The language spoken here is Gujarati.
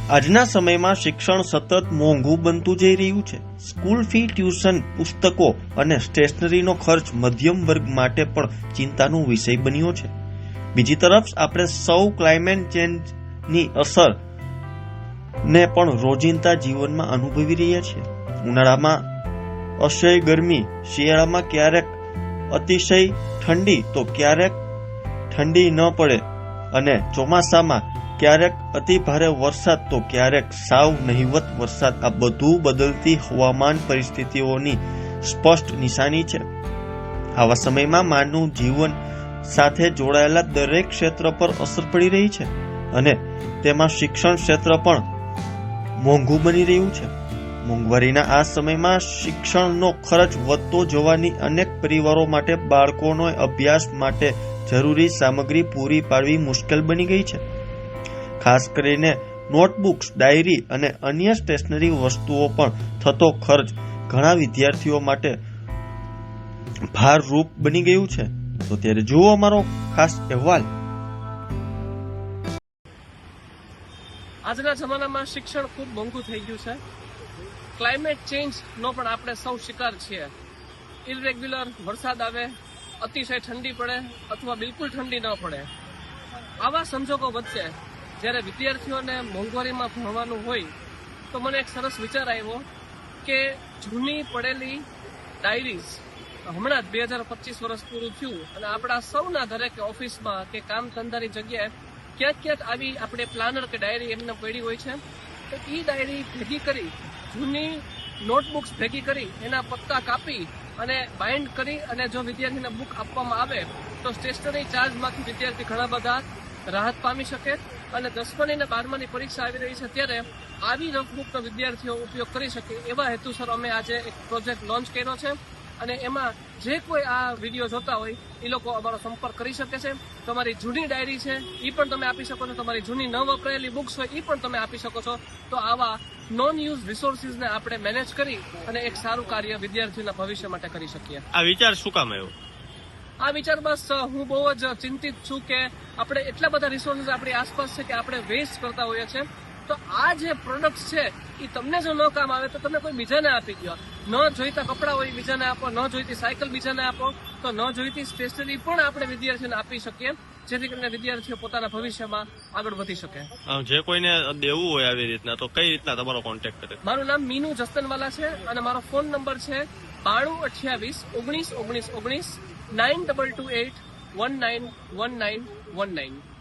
આજના સમયમાં શિક્ષણ સતત મોંઘું બનતું જઈ રહ્યું છે. સ્કૂલ ફી, ટ્યુશન, પુસ્તકો અને સ્ટેશનરીનો ખર્ચ મધ્યમ વર્ગ માટે પણ ચિંતાનો વિષય બન્યો છે. બીજી તરફ આપણે સૌ ક્લાઇમેટ ચેન્જની અસર ને પણ રોજિંદા જીવનમાં અનુભવી રહ્યા છીએ. ઉનાળામાં અસહ્ય ગરમી, શિયાળામાં ક્યારેક અતિશય ઠંડી તો ક્યારેક ઠંડી ન પડે અને ચોમાસામાં ક્યારેક અતિ ભારે વરસાદ તો ક્યારેક સાવ નહિવત વરસાદ. આ બધું બદલતી હવામાન પરિસ્થિતિઓની સ્પષ્ટ નિશાની છે. આવા સમયમાં માનવ જીવન સાથે જોડાયેલા દરેક ક્ષેત્ર પર અસર પડી રહી છે અને તેમાં શિક્ષણ ક્ષેત્ર પણ મોંઘું બની રહ્યું છે. મોંઘવારીના આ સમયમાં શિક્ષણનો ખર્ચ વધતો જવાની અનેક પરિવારો માટે બાળકોનો અભ્યાસ માટે જરૂરી સામગ્રી પૂરી પાડવી મુશ્કેલ બની ગઈ છે. ખાસ કરીને નોટબુક્સ, ડાયરી અને અન્ય સ્ટેશનરી વસ્તુઓ પર થતો ખર્ચ ઘણા વિદ્યાર્થીઓ માટે ભારરૂપ બની ગયું છે. તો ત્યારે જુઓ અમારો ખાસ અહેવાલ. આજના જમાનામાં શિક્ષણ ખૂબ મોંઘું થઈ ગયું છે. ક્લાઇમેટ ચેન્જનો પણ આપણે સૌ શિકાર છીએ. ઇરેગ્યુલર વરસાદ આવે, અતિશય ઠંડી પડે અથવા બિલકુલ ઠંડી ન પડે. આવા સંજોગો વચ્ચે જ્યારે વિદ્યાર્થીઓને મોંઘવારીમાં ભણવાનું હોય તો મને એક સરસ વિચાર આવ્યો કે જૂની પડેલી ડાયરીઝ, હમણાં જ 2025 વર્ષ પૂરું થયું અને આપણા સૌના દરેક ઓફિસમાં કે કામ ધંધાની જગ્યાએ ક્યાંક ક્યાંક આવી આપણે પ્લાનર કે ડાયરી એમને પડી હોય છે. તો એ ડાયરી ભેગી કરી, જૂની નોટબુક્સ ભેગી કરી, એના પત્તા કાપી અને બાઇન્ડ કરી અને જો વિદ્યાર્થીને બુક આપવામાં આવે તો સ્ટેશનરી ચાર્જમાંથી વિદ્યાર્થી ઘણા બધા રાહત પામી શકે. અને 10માની અને 12માની પરીક્ષા આવી રહી છે ત્યારે આવી રફબુકનો વિદ્યાર્થીઓ ઉપયોગ કરી શકે એવા હેતુસર અમે આજે એક પ્રોજેક્ટ લોન્ચ કર્યો છે. અને એમાં જે કોઈ આ વિડીયો જોતા હોય એ લોકો અમારો સંપર્ક કરી શકે છે. તમારી જૂની ડાયરી છે એ પણ તમે આપી શકો છો, તમારી જૂની ન વપરાયેલી બુક્સ હોય એ પણ તમે આપી શકો છો. તો આવા નોન યુઝ રિસોર્સિસને આપણે મેનેજ કરી અને એક સારું કાર્ય વિદ્યાર્થીઓના ભવિષ્ય માટે કરી શકીએ. આ વિચાર શું કામ આવ્યો? આ વિચાર બસ હું બહુ જ ચિંતિત છું કે આપણે એટલા બધા રિસોર્સિસ આપણી આસપાસ છે કે આપણે વેસ્ટ કરતા હોઈએ છીએ. તો આ જે પ્રોડક્ટ્સ છે એ તમને જો ન કામ આવે તો તમે કોઈ બીજાને આપી દો. ન જોઈતા કપડાં હોય બીજાને આપો, ન જોઈતી સાયકલ બીજાને આપો, તો ન જોઈતી સ્ટેશનરી પણ આપણે વિદ્યાર્થીઓને આપી શકીએ જેથી કરીને વિદ્યાર્થીઓ પોતાના ભવિષ્યમાં આગળ વધી શકે. જે કોઈને દેવું હોય આવી રીતના તો કઈ રીતના તમારો કોન્ટેક્ટ કરે? મારું નામ મીનુ જસ્તનવાલા છે અને મારો ફોન નંબર છે 9228 19 19 19 9228 19 19 19.